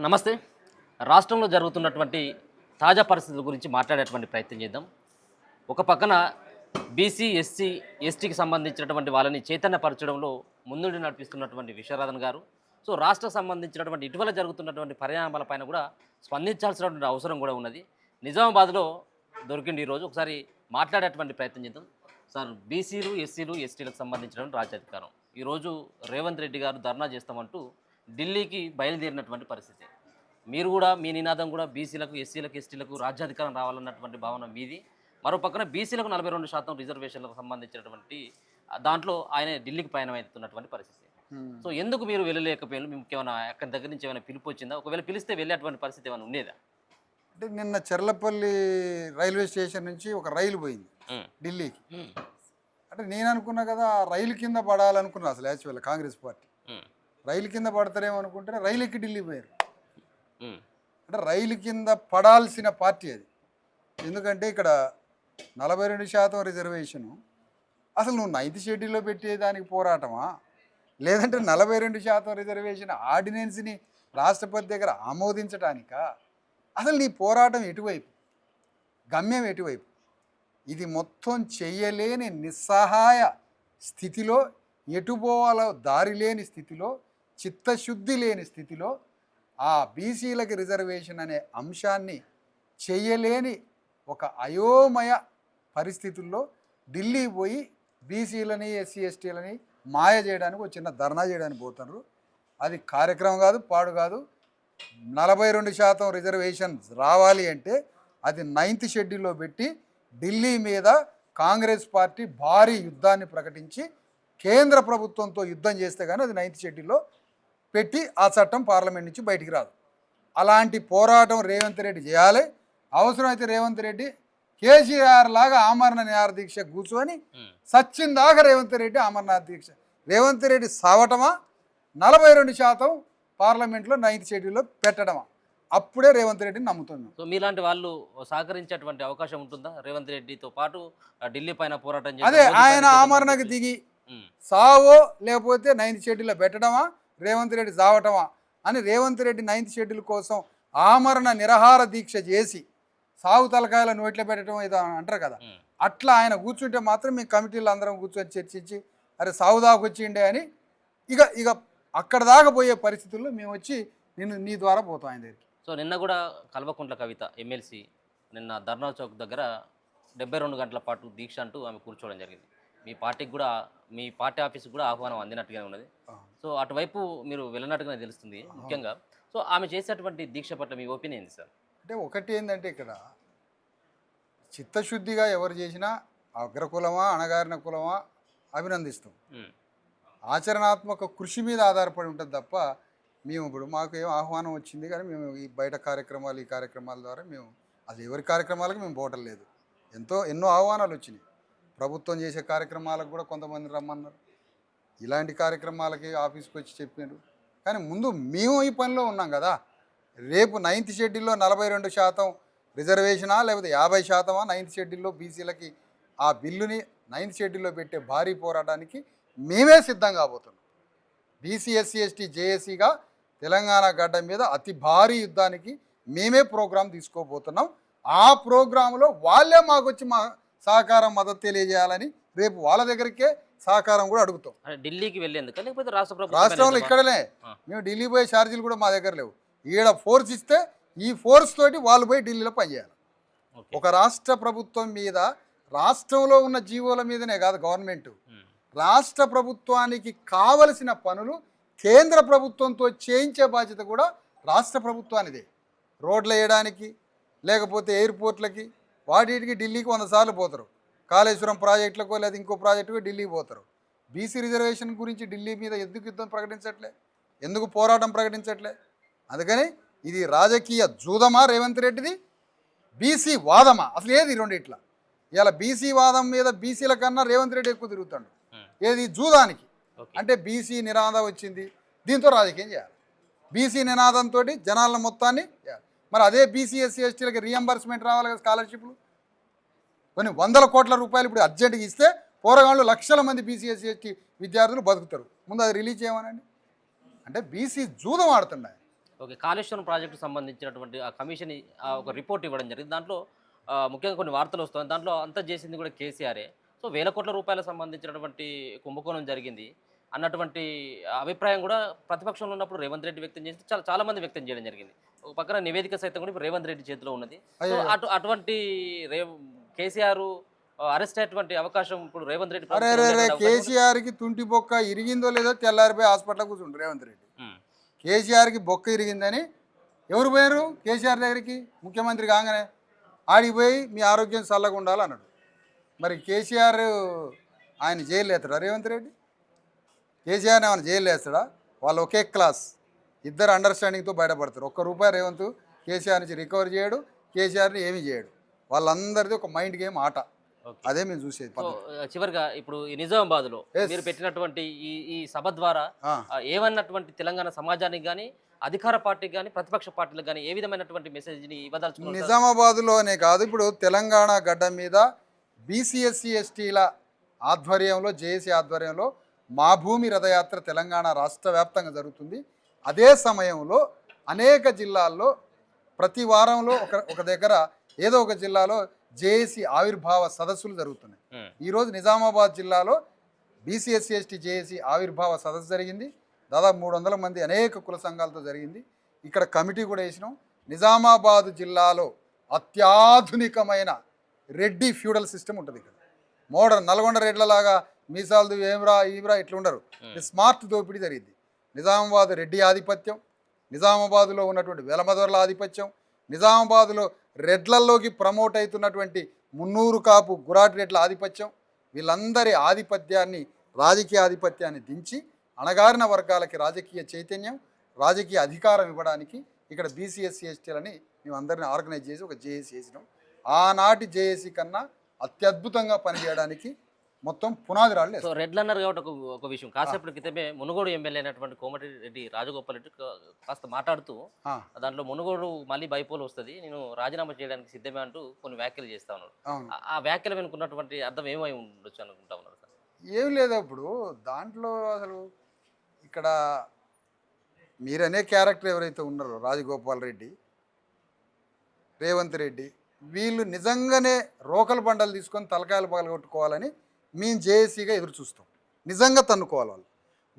నమస్తే. రాష్ట్రంలో జరుగుతున్నటువంటి తాజా పరిస్థితుల గురించి మాట్లాడేటువంటి ప్రయత్నం చేద్దాం. ఒక పక్కన బీసీ, ఎస్సీ, ఎస్టీకి సంబంధించినటువంటి వాళ్ళని చైతన్యపరచడంలో ముందుండి నడిపిస్తున్నటువంటి విశ్వనాథన్ గారు, సో రాష్ట్రకు సంబంధించినటువంటి ఇటీవల జరుగుతున్నటువంటి పరిణామాలపైన కూడా స్పందించాల్సినటువంటి అవసరం కూడా ఉన్నది. నిజామాబాద్లో దొరికింది ఈరోజు. ఒకసారి మాట్లాడేటువంటి ప్రయత్నం చేద్దాం. సార్, బీసీలు, ఎస్సీలు, ఎస్టీలకు సంబంధించినటువంటి రాజ్యాధికారం ఈరోజు రేవంత్ రెడ్డి గారు ధర్నా చేస్తామంటూ ఢిల్లీకి బయలుదేరినటువంటి పరిస్థితి. మీరు కూడా మీ నినాదం కూడా బీసీలకు, ఎస్సీలకు, ఎస్టీలకు రాజ్యాధికారం రావాలన్నటువంటి భావన మీది. మరో పక్కన బీసీలకు 42% రిజర్వేషన్లకు సంబంధించినటువంటి దాంట్లో ఆయన ఢిల్లీకి పయనమవుతున్నటువంటి పరిస్థితి. సో ఎందుకు మీరు వెళ్ళలేకపోయారు? మీకు ఏమైనా అక్కడి దగ్గర నుంచి ఏమైనా పిలుపు వచ్చిందా? ఒకవేళ పిలిస్తే వెళ్ళేటువంటి పరిస్థితి ఏమైనా ఉండేదా? అంటే నిన్న చెర్లపల్లి రైల్వే స్టేషన్ నుంచి ఒక రైలు పోయింది ఢిల్లీకి. అంటే నేను అనుకున్నా కదా, ఆ రైలు కింద పడాలనుకున్నా. అసలు యాక్చువల్ కాంగ్రెస్ పార్టీ రైలు కింద పడతారేమో అనుకుంటే రైలు ఎక్కి ఢిల్లీ పోయారు. అంటే రైలు కింద పడాల్సిన పార్టీ అది. ఎందుకంటే ఇక్కడ 42% రిజర్వేషను అసలు నువ్వు 9th షెడ్యూల్లో పెట్టేదానికి పోరాటమా, లేదంటే 42% రిజర్వేషన్ ఆర్డినెన్స్ని రాష్ట్రపతి దగ్గర ఆమోదించడానికా? అసలు నీ పోరాటం ఎటువైపు, గమ్యం ఎటువైపు? ఇది మొత్తం చెయ్యలేని నిస్సహాయ స్థితిలో, ఎటుపోవాలో దారి లేని స్థితిలో, చిత్తశుద్ధి లేని స్థితిలో ఆ బీసీలకి రిజర్వేషన్ అనే అంశాన్ని చెయ్యలేని ఒక అయోమయ పరిస్థితుల్లో ఢిల్లీ పోయి బీసీలని, ఎస్సీ, ఎస్టీలని మాయ చేయడానికి ఒక చిన్న ధర్నా చేయడానికి పోతున్నారు. అది కార్యక్రమం కాదు, పాడు కాదు. 42% రిజర్వేషన్ రావాలి అంటే అది 9th షెడ్యూల్లో పెట్టి ఢిల్లీ మీద కాంగ్రెస్ పార్టీ భారీ యుద్ధాన్ని ప్రకటించి కేంద్ర ప్రభుత్వంతో యుద్ధం చేస్తే కానీ అది 9th షెడ్యూల్లో పెట్టి ఆ చట్టం పార్లమెంట్ నుంచి బయటికి రాదు. అలాంటి పోరాటం రేవంత్ రెడ్డి చేయాలి. అవసరమైతే రేవంత్ రెడ్డి కేసీఆర్ లాగా ఆమరణ నిరాహారదీక్ష కూర్చొని సచ్చిందాకా రేవంత్ రెడ్డి ఆమరణ దీక్ష. రేవంత్ రెడ్డి సావటమా, 42% పార్లమెంట్లో 9th షెడ్యూల్లో పెట్టడమా? అప్పుడే రేవంత్ రెడ్డిని నమ్ముతున్నాం. సో మీలాంటి వాళ్ళు సహకరించేటువంటి అవకాశం ఉంటుందా రేవంత్ రెడ్డితో పాటు ఢిల్లీ పైన పోరాటం? అదే ఆయన ఆమరణకు దిగి సావో లేకపోతే 9th షెడ్యూల్లో పెట్టడమా, రేవంత్ రెడ్డి చావటమా అని రేవంత్ రెడ్డి 9th షెడ్యూల్ కోసం ఆమరణ నిరాహార దీక్ష చేసి సాగు తలకాయల నోట్లో పెట్టడం ఏదో అంటారు కదా, అట్లా ఆయన కూర్చుంటే మాత్రం మీ కమిటీలు అందరం కూర్చొని చర్చించి అరే సాగు దాకా వచ్చిండే అని ఇక అక్కడ దాకా పోయే పరిస్థితుల్లో మేము వచ్చి నీ ద్వారా పోతాం ఆయన దగ్గరికి. సో నిన్న కూడా కల్వకుంట్ల కవిత ఎమ్మెల్సీ నిన్న ధర్నా చౌక్ దగ్గర 72 గంటల పాటు దీక్ష అంటూ ఆమె కూర్చోవడం జరిగింది. మీ పార్టీకి కూడా, మీ పార్టీ ఆఫీస్కి కూడా ఆహ్వానం అందినట్టుగానే ఉన్నది. సో అటువైపు మీరు వెళ్ళినట్టుగానే తెలుస్తుంది ముఖ్యంగా. సో ఆమె చేసేటువంటి దీక్ష పట్ల మీ ఒపీనియన్ ఏంటి సార్? అంటే ఒకటి ఏంటంటే ఇక్కడ చిత్తశుద్ధిగా ఎవరు చేసినా అగ్రకులమా అణగారిన కులమా అభినందిస్తాం. ఆచరణాత్మక కృషి మీద ఆధారపడి ఉంటుంది తప్ప మేము ఇప్పుడు మాకు ఏం ఆహ్వానం వచ్చింది కానీ మేము ఈ బయట కార్యక్రమాలు, ఈ కార్యక్రమాల ద్వారా మేము అది ఎవరి కార్యక్రమాలకు మేము పోవటం లేదు. ఎన్నో ఆహ్వానాలు వచ్చినాయి. ప్రభుత్వం చేసే కార్యక్రమాలకు కూడా కొంతమంది రమ్మన్నారు. ఇలాంటి కార్యక్రమాలకి ఆఫీస్కి వచ్చి చెప్పారు. కానీ ముందు మేము ఈ పనిలో ఉన్నాం కదా. రేపు 9th షెడ్యూల్లో 42% రిజర్వేషనా లేకపోతే 50%? 9th షెడ్యూల్లో బీసీలకి ఆ బిల్లుని 9th షెడ్యూల్లో పెట్టే భారీ పోరాటానికి మేమే సిద్ధం కాబోతున్నాం. బీసీ, ఎస్సీ, ఎస్టీ, జేఏసీగా తెలంగాణ గడ్డ మీద అతి భారీ యుద్ధానికి మేమే ప్రోగ్రాం తీసుకోబోతున్నాం. ఆ ప్రోగ్రాంలో వాళ్ళే మాకు వచ్చి మా సహకారం, మద్దతు తెలియజేయాలని రేపు వాళ్ళ దగ్గరికే సహకారం కూడా అడుగుతాం. ఢిల్లీకి వెళ్ళేందుకు లేకపోతే రాష్ట్రంలో ఇక్కడనే మేము ఢిల్లీ పోయే ఛార్జీలు కూడా మా దగ్గర లేవు. ఈడ ఫోర్స్ ఇస్తే ఈ ఫోర్స్ తోటి వాళ్ళు పోయి ఢిల్లీలో పనిచేయాలి. ఒక రాష్ట్ర ప్రభుత్వం మీద, రాష్ట్రంలో ఉన్న జీవోల మీదనే కాదు గవర్నమెంట్, రాష్ట్ర ప్రభుత్వానికి కావలసిన పనులు కేంద్ర ప్రభుత్వంతో చేయించే బాధ్యత కూడా రాష్ట్ర ప్రభుత్వానిదే. రోడ్లు వేయడానికి లేకపోతే ఎయిర్పోర్ట్లకి వాటికి ఢిల్లీకి 100 సార్లు పోతారు. కాళేశ్వరం ప్రాజెక్టులకో లేదా ఇంకో ప్రాజెక్టుకో ఢిల్లీకి పోతారు. బీసీ రిజర్వేషన్ గురించి ఢిల్లీ మీద ఎందుకు యుద్ధం ప్రకటించట్లే, ఎందుకు పోరాటం ప్రకటించట్లే? అందుకని ఇది రాజకీయ జూదమా రేవంత్ రెడ్డిది, బీసీ వాదమా? అసలు ఏది రెండిట్లా? ఇలా బీసీ వాదం మీద బీసీల కన్నా రేవంత్ రెడ్డి ఎక్కువ తిరుగుతాడు. ఏది జూదానికి? అంటే బీసీ నినాదం వచ్చింది, దీంతో రాజకీయం చేయాలి. బీసీ నినాదంతో జనాల మొత్తాన్ని చేయాలి. మరి అదే బీసీ, ఎస్సీ, ఎస్టీలకి రీఎంబర్స్మెంట్ రావాలి కదా, స్కాలర్షిప్లు కొన్ని 100 కోట్ల రూపాయలు ఇప్పుడు అర్జెంట్గా ఇస్తే పోరగాళ్ళు లక్షల మంది బీసీ, ఎస్సీ, ఎస్టీ విద్యార్థులు బతుకుతారు. ముందు అది రిలీజ్ చేయమనండి. అంటే బీసీ జూదం ఆడుతున్నాయి. ఓకే. కాళేశ్వరం ప్రాజెక్టుకు సంబంధించినటువంటి ఆ కమిషన్ ఒక రిపోర్ట్ ఇవ్వడం జరిగింది. దాంట్లో ముఖ్యంగా కొన్ని వార్తలు వస్తున్నాయి. దాంట్లో అంతా చేసింది కూడా కేసీఆరే. సో, వేల కోట్ల రూపాయలకు సంబంధించినటువంటి కుంభకోణం జరిగింది అన్నటువంటి అభిప్రాయం కూడా ప్రతిపక్షంలో ఉన్నప్పుడు రేవంత్ రెడ్డి వ్యక్తం చేసి చాలా మంది వ్యక్తం చేయడం జరిగింది. ఒక పక్కన నివేదిక సైతం కూడా ఇప్పుడు రేవంత్ రెడ్డి చేతిలో ఉన్నది. సో, అయ్యో, అటువంటి కేసీఆర్ అరెస్ట్ అయ్యేటువంటి అవకాశం ఇప్పుడు రేవంత్ రెడ్డి అరే ప్రభుత్వంలో రే రే ఉండేటువంటి అవకాశం కూడా కేసీఆర్కి తుంటి బొక్క ఇరిగిందో లేదో తెల్లారిపోయి హాస్పిటల్ కూర్చుండు రేవంత్ రెడ్డి. ఉమ్, కేసీఆర్కి బొక్క ఇరిగిందని ఎవరు పోయారు కేసీఆర్ దగ్గరికి? ముఖ్యమంత్రి కాగానే ఆడికి పోయి మీ ఆరోగ్యం చల్లగా ఉండాలన్నాడు. మరి కేసీఆర్ ఆయన జైలు వేస్తాడా రేవంత్ రెడ్డి? కేసీఆర్ని ఏమైనా జైలు వేస్తాడా? వాళ్ళు ఒకే క్లాస్, ఇద్దరు అండర్స్టాండింగ్తో బయటపడతారు. ₹1 రేవంత్ కేసీఆర్ నుంచి రికవర్ చేయడు, కేసీఆర్ని ఏమీ చేయడు. వాళ్ళందరిది ఒక మైండ్ గేమ్ ఆట. ఓకే. అదే మేము చూసేది సో, పద్ధతి. చివరిగా ఇప్పుడు ఈ నిజామాబాద్లో Yes. మీరు పెట్టినటువంటి ఈ సభ ద్వారా ఆ, ఏమన్నటువంటి తెలంగాణ సమాజానికి కానీ అధికార పార్టీకి కానీ ప్రతిపక్ష పార్టీలకు కానీ ఏ విధమైనటువంటి మెసేజ్ని ఇవ్వదలుచుకున్నారు సార్? నిజామాబాద్లోనే కాదు, ఇప్పుడు తెలంగాణ గడ్డ మీద బీసీఎస్సీ ఎస్టీల ఆధ్వర్యంలో, జేఏసీ ఆధ్వర్యంలో మా భూమి రథయాత్ర తెలంగాణ రాష్ట్ర వ్యాప్తంగా జరుగుతుంది. అదే సమయంలో అనేక జిల్లాల్లో ప్రతి వారంలో ఒక దగ్గర ఏదో ఒక జిల్లాలో జేఏసీ ఆవిర్భావ సదస్సులు జరుగుతున్నాయి. ఉమ్, ఈరోజు నిజామాబాద్ జిల్లాలో బీసీఎస్సీ ఎస్టీ జేఏసీ ఆవిర్భావ సదస్సు జరిగింది. దాదాపు 300 మంది అనేక కుల సంఘాలతో జరిగింది. ఇక్కడ కమిటీ కూడా వేసినాం. నిజామాబాద్ జిల్లాలో అత్యాధునికమైన రెడ్డి ఫ్యూడల్ సిస్టమ్ ఉంటుంది. ఇక్కడ మోడర్న్ నల్గొండ రెడ్లలాగా మీసాలు ఏమ్రా ఈమ్రా ఇట్లా ఉండరు. స్మార్ట్ దోపిడీ జరిగింది. నిజామాబాద్ రెడ్డి ఆధిపత్యం, నిజామాబాద్లో ఉన్నటువంటి వెలమదొరల ఆధిపత్యం, నిజామాబాద్లో రెడ్లల్లోకి ప్రమోట్ అవుతున్నటువంటి 300 కాపు గురాటి రెడ్ల ఆధిపత్యం, వీళ్ళందరి ఆధిపత్యాన్ని, రాజకీయ ఆధిపత్యాన్ని దించి అణగారిన వర్గాలకి రాజకీయ చైతన్యం, రాజకీయ అధికారం ఇవ్వడానికి ఇక్కడ బీసీఎస్సీ ఎస్టీలని మేము అందరిని ఆర్గనైజ్ చేసి ఒక జేఏసీ చేసినాం. ఆనాటి జేఏసీ కన్నా అత్యద్భుతంగా పనిచేయడానికి మొత్తం పునాది రాళ్ళు సో రెడ్లు అన్నారు కాబట్టి ఒక విషయం కాసేపటి క్రితమే మునుగోడు ఎమ్మెల్యే అయినటువంటి కోమటిరెడ్డి రాజగోపాల్ రెడ్డి కాస్త మాట్లాడుతూ దాంట్లో మునుగోడు మళ్ళీ బైపోల్ వస్తుంది, నేను రాజీనామా చేయడానికి సిద్ధమే అంటూ కొన్ని వ్యాఖ్యలు చేస్తా ఉన్నారు. అవును. ఆ వ్యాఖ్యలు వెనుకున్నటువంటి అర్థం ఏమై ఉండొచ్చు అనుకుంటా ఉన్నారు సార్? ఏం లేదు. అప్పుడు దాంట్లో అసలు ఇక్కడ మీరనే క్యారెక్టర్ ఎవరైతే ఉన్నారో రాజగోపాల్ రెడ్డి, రేవంత్ రెడ్డి, వీళ్ళు నిజంగానే రోకల బండలు తీసుకొని తలకాయలు పగలగొట్టుకోవాలని మేము జేఏసీగా ఎదురు చూస్తాం. నిజంగా తన్నుకోవాలి వాళ్ళు.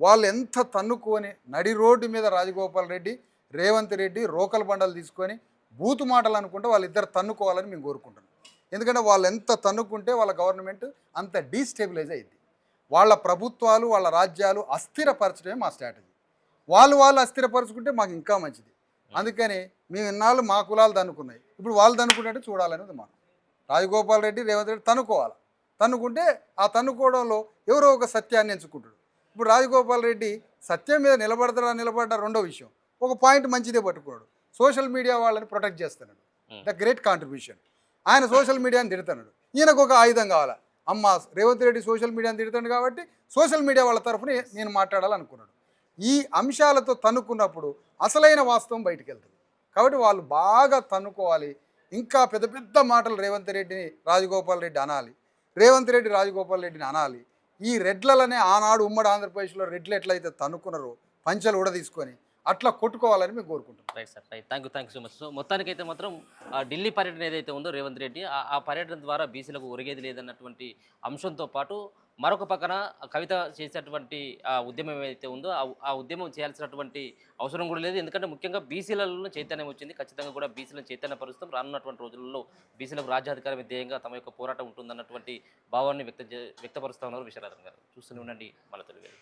వాళ్ళు ఎంత తన్నుకొని నడి రోడ్డు మీద రాజగోపాల్ రెడ్డి, రేవంత్ రెడ్డి రోకల బండలు తీసుకొని బూతు మాటలు అనుకుంటే వాళ్ళిద్దరు తన్నుకోవాలని మేము కోరుకుంటున్నాం. ఎందుకంటే వాళ్ళు ఎంత తన్నుకుంటే వాళ్ళ గవర్నమెంట్ అంత డీస్టెబిలైజ్ అయింది. వాళ్ళ ప్రభుత్వాలు, వాళ్ళ రాజ్యాలు అస్థిరపరచడమే మా స్ట్రాటజీ. వాళ్ళు అస్థిరపరచుకుంటే మాకు ఇంకా మంచిది. అందుకని మేము ఇన్నాళ్ళు మా కులాలు తన్నుకున్నాయి, ఇప్పుడు వాళ్ళు తన్నుకుంటే చూడాలనేది మాకు. రాజగోపాల్ రెడ్డి, రేవంత్ రెడ్డి తన్నుకోవాలి. తన్నుకుంటే ఆ తన్నుకోవడంలో ఎవరో ఒక సత్యాన్ని ఎంచుకుంటాడు. ఇప్పుడు రాజగోపాల్ రెడ్డి సత్యం మీద నిలబడ్డా రెండో విషయం, ఒక పాయింట్ మంచిదే పట్టుకున్నాడు. సోషల్ మీడియా వాళ్ళని ప్రొటెక్ట్ చేస్తున్నాడు. The great contribution. ఆయన సోషల్ మీడియాని తిడుతున్నాడు. ఈయనకు ఒక ఆయుధం కావాలా, అమ్మ రేవంత్ రెడ్డి సోషల్ మీడియాని తిడుతాడు కాబట్టి సోషల్ మీడియా వాళ్ళ తరఫున నేను మాట్లాడాలనుకున్నాడు. ఈ అంశాలతో తన్నుకున్నప్పుడు అసలైన వాస్తవం బయటికి వెళ్తుంది. కాబట్టి వాళ్ళు బాగా తన్నుకోవాలి. ఇంకా పెద్ద పెద్ద మాటలు రేవంత్ రెడ్డిని రాజగోపాల్ రెడ్డి అనాలి, రేవంత్ రెడ్డి రాజగోపాల్ రెడ్డిని అనాలి. ఈ రెడ్లనే ఆనాడు ఉమ్మడి ఆంధ్రప్రదేశ్లో రెడ్లు ఎట్లయితే తన్నుకున్నారో పంచలు కూడా తీసుకొని అట్లా కొట్టుకోవాలని మేము కోరుకుంటున్నాం. Right sir, right. Thank you so much. So మొత్తానికైతే మాత్రం ఢిల్లీ పర్యటన ఏదైతే ఉందో రేవంత్ రెడ్డి ఆ పర్యటన ద్వారా బీసీలకు ఒరిగేది లేదన్నటువంటి అంశంతో పాటు మరొక పక్కన కవిత చేసేటువంటి ఆ ఉద్యమం ఏదైతే ఉందో ఆ ఉద్యమం చేయాల్సినటువంటి అవసరం కూడా లేదు. ఎందుకంటే ముఖ్యంగా బీసీలలో చైతన్యం వచ్చింది. ఖచ్చితంగా కూడా బీసీలను చైతన్యపరుస్తాం. రానున్నటువంటి రోజులలో బీసీలకు రాజ్యాధికారం ధ్యేయంగా తమ యొక్క పోరాటం ఉంటుందన్నటువంటి భావాన్ని వ్యక్తపరుస్తా ఉన్నారు విశ్వనాథన్ గారు. చూస్తూనే ఉండండి మన తెలుగు.